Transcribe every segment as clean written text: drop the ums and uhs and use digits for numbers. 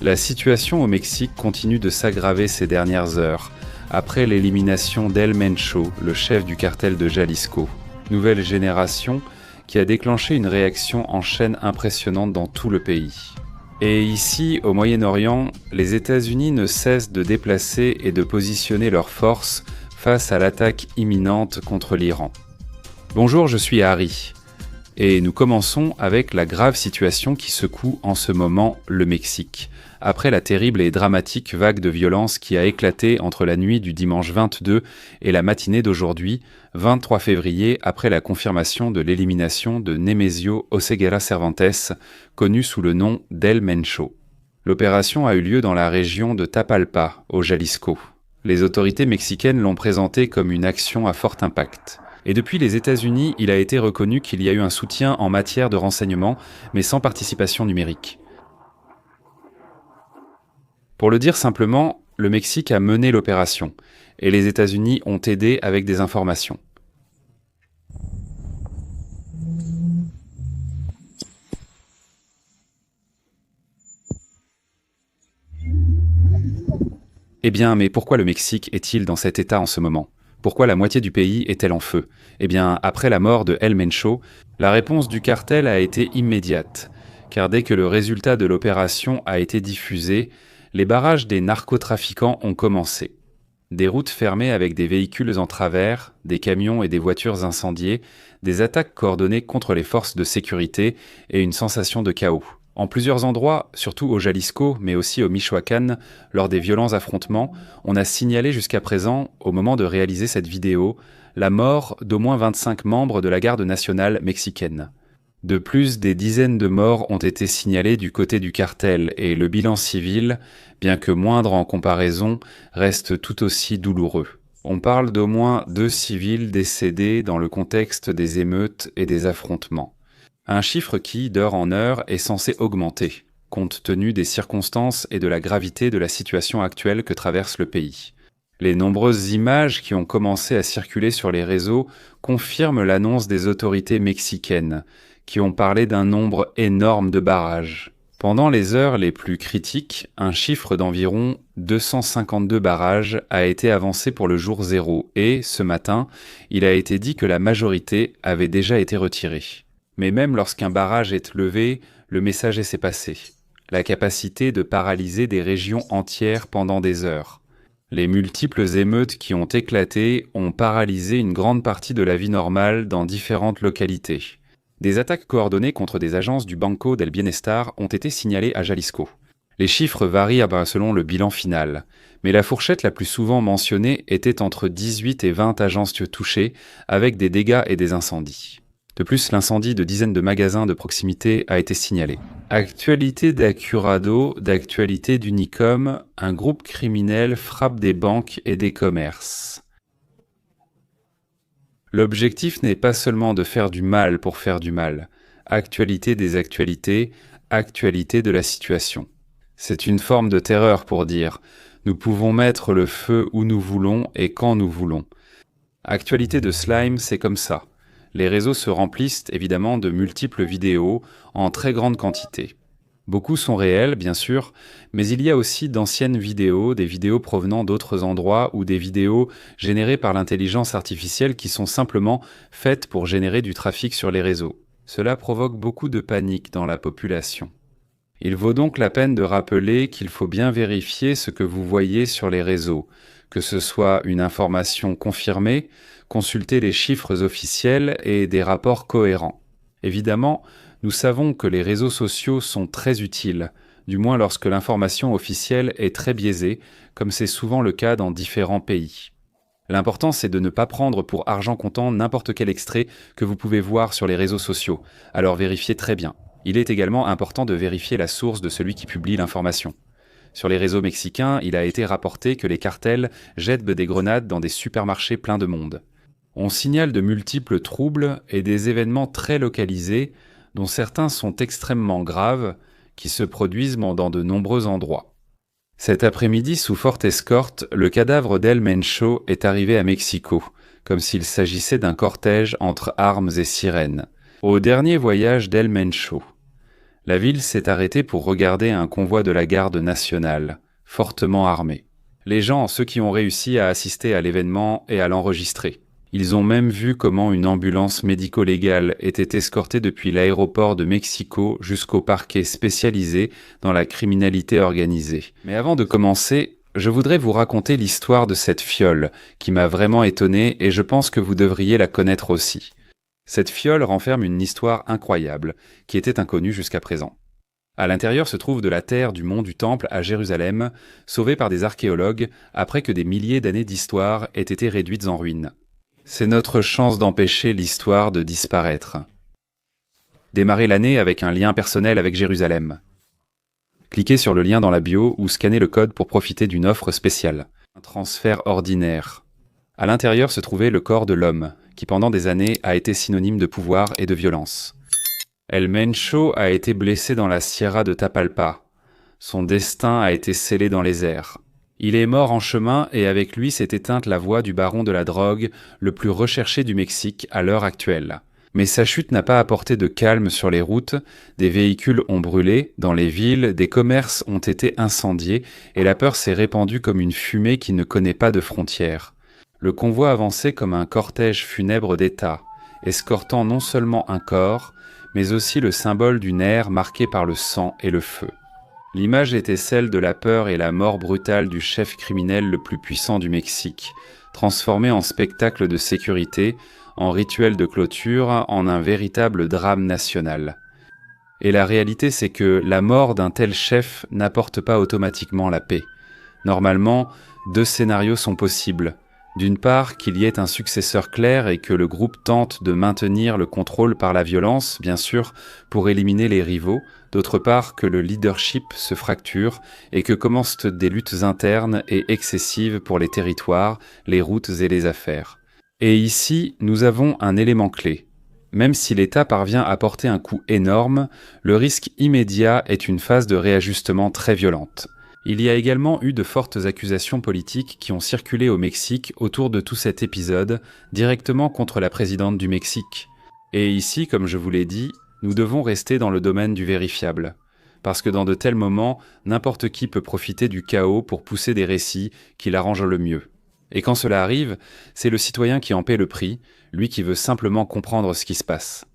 La situation au Mexique continue de s'aggraver ces dernières heures, après l'élimination d'El Mencho, le chef du cartel de Jalisco. Nouvelle génération qui a déclenché une réaction en chaîne impressionnante dans tout le pays. Et ici, au Moyen-Orient, les États-Unis ne cessent de déplacer et de positionner leurs forces face à l'attaque imminente contre l'Iran. Bonjour, je suis Harry. Et nous commençons avec la grave situation qui secoue en ce moment le Mexique, après la terrible et dramatique vague de violence qui a éclaté entre la nuit du dimanche 22 et la matinée d'aujourd'hui, 23 février, après la confirmation de l'élimination de Nemesio Oseguera Cervantes, connu sous le nom d'El Mencho. L'opération a eu lieu dans la région de Tapalpa, au Jalisco. Les autorités mexicaines l'ont présenté comme une action à fort impact. Et depuis les États-Unis, il a été reconnu qu'il y a eu un soutien en matière de renseignement, mais sans participation numérique. Pour le dire simplement, le Mexique a mené l'opération, et les États-Unis ont aidé avec des informations. Eh bien, mais pourquoi le Mexique est-il dans cet état en ce moment ? Pourquoi la moitié du pays est-elle en feu ? Eh bien, après la mort de El Mencho, la réponse du cartel a été immédiate, car dès que le résultat de l'opération a été diffusé, les barrages des narcotrafiquants ont commencé. Des routes fermées avec des véhicules en travers, des camions et des voitures incendiées, des attaques coordonnées contre les forces de sécurité et une sensation de chaos. En plusieurs endroits, surtout au Jalisco, mais aussi au Michoacán, lors des violents affrontements, on a signalé jusqu'à présent, au moment de réaliser cette vidéo, la mort d'au moins 25 membres de la garde nationale mexicaine. De plus, des dizaines de morts ont été signalés du côté du cartel et le bilan civil, bien que moindre en comparaison, reste tout aussi douloureux. On parle d'au moins 2 civils décédés dans le contexte des émeutes et des affrontements. Un chiffre qui, d'heure en heure, est censé augmenter, compte tenu des circonstances et de la gravité de la situation actuelle que traverse le pays. Les nombreuses images qui ont commencé à circuler sur les réseaux confirment l'annonce des autorités mexicaines, qui ont parlé d'un nombre énorme de barrages. Pendant les heures les plus critiques, un chiffre d'environ 252 barrages a été avancé pour le jour 0 et, ce matin, il a été dit que la majorité avait déjà été retirée. Mais même lorsqu'un barrage est levé, le message est passé. La capacité de paralyser des régions entières pendant des heures. Les multiples émeutes qui ont éclaté ont paralysé une grande partie de la vie normale dans différentes localités. Des attaques coordonnées contre des agences du Banco del Bienestar ont été signalées à Jalisco. Les chiffres varient selon le bilan final, mais la fourchette la plus souvent mentionnée était entre 18 et 20 agences touchées, avec des dégâts et des incendies. De plus, l'incendie de dizaines de magasins de proximité a été signalé. Actualité d'Accurado, d'actualité d'Unicom, un groupe criminel frappe des banques et des commerces. L'objectif n'est pas seulement de faire du mal pour faire du mal. Actualité des actualités, actualité de la situation. C'est une forme de terreur pour dire « Nous pouvons mettre le feu où nous voulons et quand nous voulons ». Actualité de Slime, c'est comme ça. Les réseaux se remplissent évidemment de multiples vidéos en très grande quantité. Beaucoup sont réels, bien sûr, mais il y a aussi d'anciennes vidéos, des vidéos provenant d'autres endroits ou des vidéos générées par l'intelligence artificielle qui sont simplement faites pour générer du trafic sur les réseaux. Cela provoque beaucoup de panique dans la population. Il vaut donc la peine de rappeler qu'il faut bien vérifier ce que vous voyez sur les réseaux, que ce soit une information confirmée, consulter les chiffres officiels et des rapports cohérents. Évidemment, nous savons que les réseaux sociaux sont très utiles, du moins lorsque l'information officielle est très biaisée, comme c'est souvent le cas dans différents pays. L'important, c'est de ne pas prendre pour argent comptant n'importe quel extrait que vous pouvez voir sur les réseaux sociaux, alors vérifiez très bien. Il est également important de vérifier la source de celui qui publie l'information. Sur les réseaux mexicains, il a été rapporté que les cartels jettent des grenades dans des supermarchés pleins de monde. On signale de multiples troubles et des événements très localisés, dont certains sont extrêmement graves, qui se produisent dans de nombreux endroits. Cet après-midi, sous forte escorte, le cadavre d'El Mencho est arrivé à Mexico, comme s'il s'agissait d'un cortège entre armes et sirènes. Au dernier voyage d'El Mencho, La ville s'est arrêtée pour regarder un convoi de la garde nationale, fortement armé. Les gens, ceux qui ont réussi à assister à l'événement et à l'enregistrer. Ils ont même vu comment une ambulance médico-légale était escortée depuis l'aéroport de Mexico jusqu'au parquet spécialisé dans la criminalité organisée. Mais avant de commencer, je voudrais vous raconter l'histoire de cette fiole qui m'a vraiment étonné et je pense que vous devriez la connaître aussi. Cette fiole renferme une histoire incroyable qui était inconnue jusqu'à présent. À l'intérieur se trouve de la terre du mont du Temple à Jérusalem, sauvée par des archéologues après que des milliers d'années d'histoire aient été réduites en ruines. C'est notre chance d'empêcher l'histoire de disparaître. Démarrez l'année avec un lien personnel avec Jérusalem. Cliquez sur le lien dans la bio ou scannez le code pour profiter d'une offre spéciale. Un transfert ordinaire. À l'intérieur se trouvait le corps de l'homme, qui pendant des années a été synonyme de pouvoir et de violence. El Mencho a été blessé dans la Sierra de Tapalpa. Son destin a été scellé dans les airs. Il est mort en chemin et avec lui s'est éteinte la voix du baron de la drogue le plus recherché du Mexique à l'heure actuelle. Mais sa chute n'a pas apporté de calme sur les routes, des véhicules ont brûlé, dans les villes, des commerces ont été incendiés et la peur s'est répandue comme une fumée qui ne connaît pas de frontières. Le convoi avançait comme un cortège funèbre d'État, escortant non seulement un corps, mais aussi le symbole d'une ère marquée par le sang et le feu. L'image était celle de la peur et la mort brutale du chef criminel le plus puissant du Mexique, transformé en spectacle de sécurité, en rituel de clôture, en un véritable drame national. Et la réalité, c'est que la mort d'un tel chef n'apporte pas automatiquement la paix. Normalement, deux scénarios sont possibles. D'une part, qu'il y ait un successeur clair et que le groupe tente de maintenir le contrôle par la violence, bien sûr, pour éliminer les rivaux. D'autre part, que le leadership se fracture et que commencent des luttes internes et excessives pour les territoires, les routes et les affaires. Et ici, nous avons un élément clé. Même si l'État parvient à porter un coup énorme, le risque immédiat est une phase de réajustement très violente. Il y a également eu de fortes accusations politiques qui ont circulé au Mexique autour de tout cet épisode, directement contre la présidente du Mexique. Et ici, comme je vous l'ai dit, nous devons rester dans le domaine du vérifiable. Parce que dans de tels moments, n'importe qui peut profiter du chaos pour pousser des récits qui l'arrangent le mieux. Et quand cela arrive, c'est le citoyen qui en paie le prix, lui qui veut simplement comprendre ce qui se passe.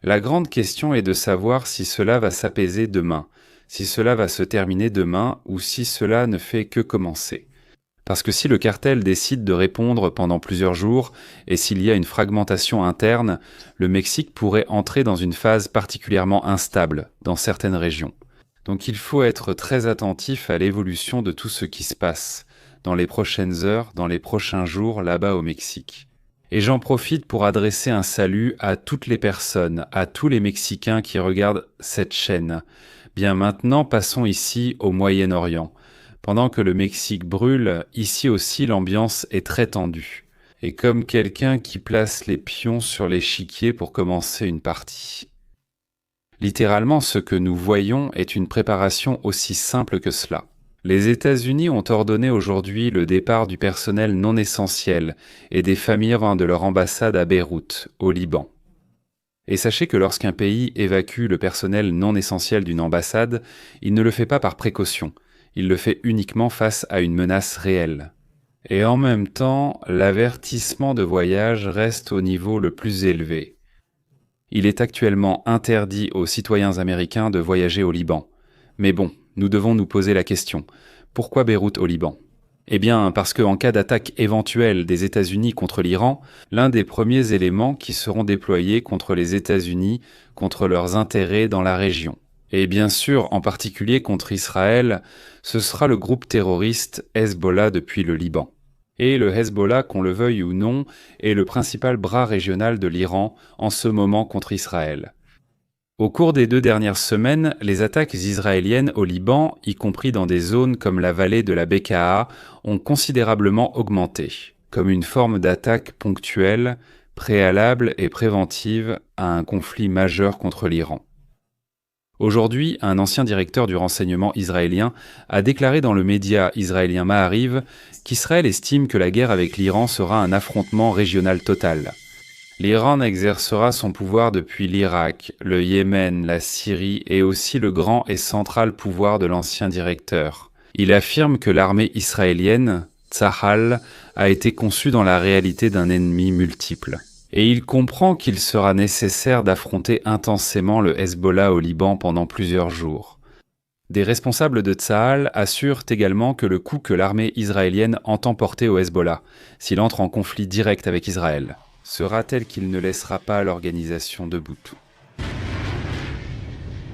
La grande question est de savoir si cela va s'apaiser demain, si cela va se terminer demain ou si cela ne fait que commencer. Parce que si le cartel décide de répondre pendant plusieurs jours et s'il y a une fragmentation interne, le Mexique pourrait entrer dans une phase particulièrement instable dans certaines régions. Donc il faut être très attentif à l'évolution de tout ce qui se passe dans les prochaines heures, dans les prochains jours là-bas au Mexique. Et j'en profite pour adresser un salut à toutes les personnes, à tous les Mexicains qui regardent cette chaîne. Bien maintenant, passons ici au Moyen-Orient. Pendant que le Mexique brûle, ici aussi l'ambiance est très tendue. Et comme quelqu'un qui place les pions sur l'échiquier pour commencer une partie. Littéralement, ce que nous voyons est une préparation aussi simple que cela. Les États-Unis ont ordonné aujourd'hui le départ du personnel non essentiel et des familles de leur ambassade à Beyrouth, au Liban. Et sachez que lorsqu'un pays évacue le personnel non essentiel d'une ambassade, il ne le fait pas par précaution, il le fait uniquement face à une menace réelle. Et en même temps, l'avertissement de voyage reste au niveau le plus élevé. Il est actuellement interdit aux citoyens américains de voyager au Liban. Mais bon, nous devons nous poser la question, pourquoi Beyrouth au Liban ? Eh bien, parce qu'en cas d'attaque éventuelle des États-Unis contre l'Iran, l'un des premiers éléments qui seront déployés contre les États-Unis, contre leurs intérêts dans la région, et bien sûr en particulier contre Israël, ce sera le groupe terroriste Hezbollah depuis le Liban. Et le Hezbollah, qu'on le veuille ou non, est le principal bras régional de l'Iran en ce moment contre Israël. Au cours des 2 dernières semaines, les attaques israéliennes au Liban, y compris dans des zones comme la vallée de la Bekaa, ont considérablement augmenté, comme une forme d'attaque ponctuelle, préalable et préventive à un conflit majeur contre l'Iran. Aujourd'hui, un ancien directeur du renseignement israélien a déclaré dans le média israélien Maariv qu'Israël estime que la guerre avec l'Iran sera un affrontement régional total. L'Iran exercera son pouvoir depuis l'Irak, le Yémen, la Syrie et aussi le grand et central pouvoir de l'ancien directeur. Il affirme que l'armée israélienne, Tsahal, a été conçue dans la réalité d'un ennemi multiple. Et il comprend qu'il sera nécessaire d'affronter intensément le Hezbollah au Liban pendant plusieurs jours. Des responsables de Tsahal assurent également que le coup que l'armée israélienne entend porter au Hezbollah, s'il entre en conflit direct avec Israël, sera tel qu'il ne laissera pas l'organisation debout.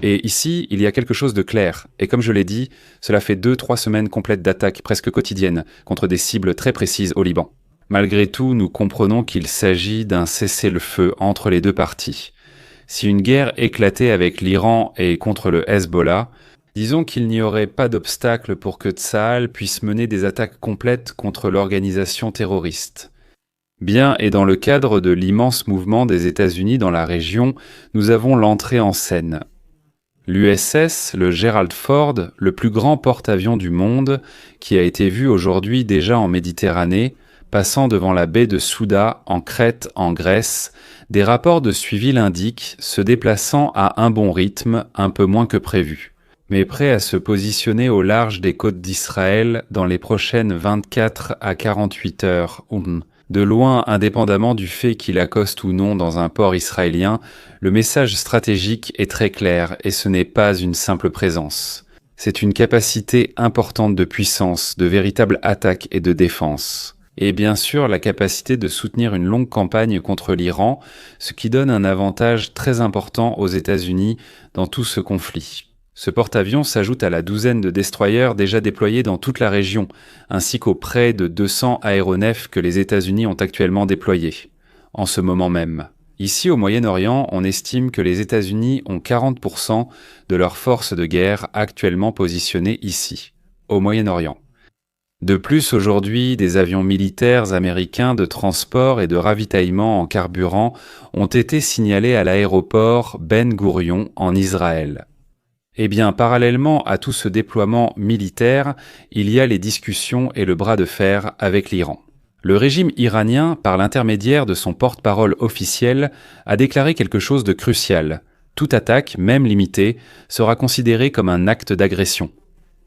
Et ici, il y a quelque chose de clair, et comme je l'ai dit, cela fait 2-3 semaines complètes d'attaques presque quotidiennes contre des cibles très précises au Liban. Malgré tout, nous comprenons qu'il s'agit d'un cessez-le-feu entre les deux parties. Si une guerre éclatait avec l'Iran et contre le Hezbollah, disons qu'il n'y aurait pas d'obstacle pour que Tsahal puisse mener des attaques complètes contre l'organisation terroriste. Bien, et dans le cadre de l'immense mouvement des États-Unis dans la région, nous avons l'entrée en scène. L'USS, le Gerald Ford, le plus grand porte-avions du monde, qui a été vu aujourd'hui déjà en Méditerranée, passant devant la baie de Souda, en Crète, en Grèce, des rapports de suivi l'indiquent, se déplaçant à un bon rythme, un peu moins que prévu, mais prêt à se positionner au large des côtes d'Israël dans les prochaines 24 à 48 heures. De loin, indépendamment du fait qu'il accoste ou non dans un port israélien, le message stratégique est très clair et ce n'est pas une simple présence. C'est une capacité importante de puissance, de véritable attaque et de défense. Et bien sûr, la capacité de soutenir une longue campagne contre l'Iran, ce qui donne un avantage très important aux États-Unis dans tout ce conflit. Ce porte-avions s'ajoute à la douzaine de destroyers déjà déployés dans toute la région, ainsi qu'aux près de 200 aéronefs que les États-Unis ont actuellement déployés, en ce moment même. Ici, au Moyen-Orient, on estime que les États-Unis ont 40% de leurs forces de guerre actuellement positionnées ici, au Moyen-Orient. De plus, aujourd'hui, des avions militaires américains de transport et de ravitaillement en carburant ont été signalés à l'aéroport Ben Gourion en Israël. Eh bien, parallèlement à tout ce déploiement militaire, il y a les discussions et le bras de fer avec l'Iran. Le régime iranien, par l'intermédiaire de son porte-parole officiel, a déclaré quelque chose de crucial. Toute attaque, même limitée, sera considérée comme un acte d'agression.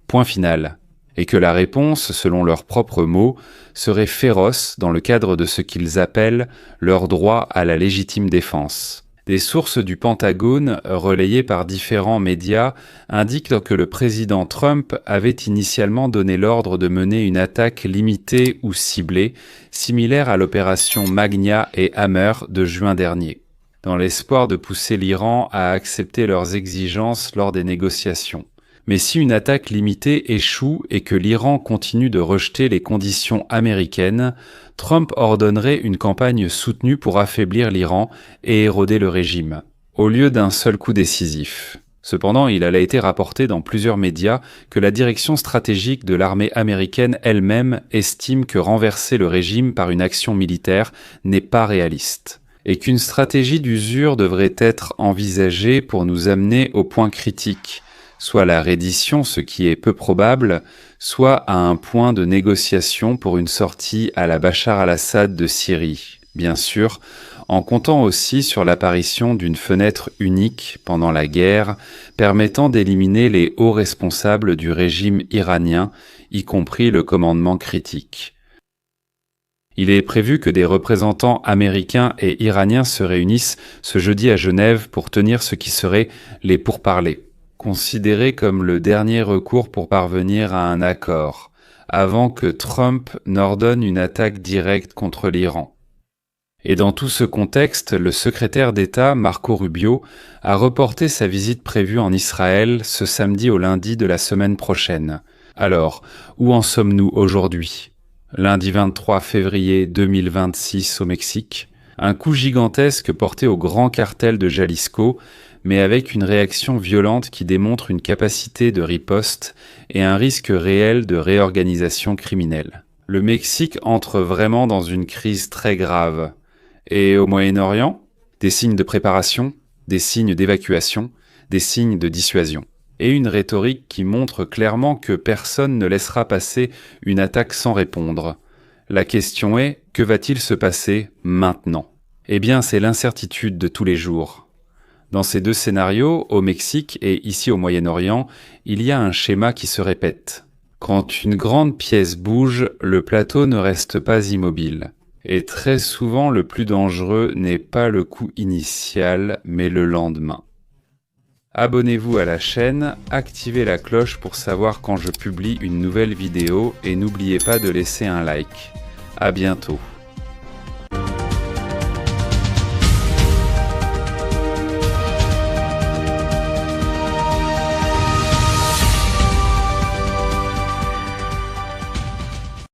Point final. Et que la réponse, selon leurs propres mots, serait féroce dans le cadre de ce qu'ils appellent leur droit à la légitime défense. Des sources du Pentagone, relayées par différents médias, indiquent que le président Trump avait initialement donné l'ordre de mener une attaque limitée ou ciblée, similaire à l'opération Magna et Hammer de juin dernier, dans l'espoir de pousser l'Iran à accepter leurs exigences lors des négociations. Mais si une attaque limitée échoue et que l'Iran continue de rejeter les conditions américaines, Trump ordonnerait une campagne soutenue pour affaiblir l'Iran et éroder le régime, au lieu d'un seul coup décisif. Cependant, il a été rapporté dans plusieurs médias que la direction stratégique de l'armée américaine elle-même estime que renverser le régime par une action militaire n'est pas réaliste, et qu'une stratégie d'usure devrait être envisagée pour nous amener au point critique, soit la reddition, ce qui est peu probable, soit à un point de négociation pour une sortie à la Bachar al-Assad de Syrie, bien sûr, en comptant aussi sur l'apparition d'une fenêtre unique pendant la guerre, permettant d'éliminer les hauts responsables du régime iranien, y compris le commandement critique. Il est prévu que des représentants américains et iraniens se réunissent ce jeudi à Genève pour tenir ce qui serait les pourparlers, considéré comme le dernier recours pour parvenir à un accord, avant que Trump n'ordonne une attaque directe contre l'Iran. Et dans tout ce contexte, le secrétaire d'État, Marco Rubio, a reporté sa visite prévue en Israël ce samedi au lundi de la semaine prochaine. Alors, où en sommes-nous aujourd'hui ? Lundi 23 février 2026 au Mexique, un coup gigantesque porté au grand cartel de Jalisco, mais avec une réaction violente qui démontre une capacité de riposte et un risque réel de réorganisation criminelle. Le Mexique entre vraiment dans une crise très grave. Et au Moyen-Orient, des signes de préparation, des signes d'évacuation, des signes de dissuasion. Et une rhétorique qui montre clairement que personne ne laissera passer une attaque sans répondre. La question est, que va-t-il se passer maintenant ? Eh bien, c'est l'incertitude de tous les jours. Dans ces deux scénarios, au Mexique et ici au Moyen-Orient, il y a un schéma qui se répète. Quand une grande pièce bouge, le plateau ne reste pas immobile. Et très souvent, le plus dangereux n'est pas le coup initial, mais le lendemain. Abonnez-vous à la chaîne, activez la cloche pour savoir quand je publie une nouvelle vidéo et n'oubliez pas de laisser un like. À bientôt.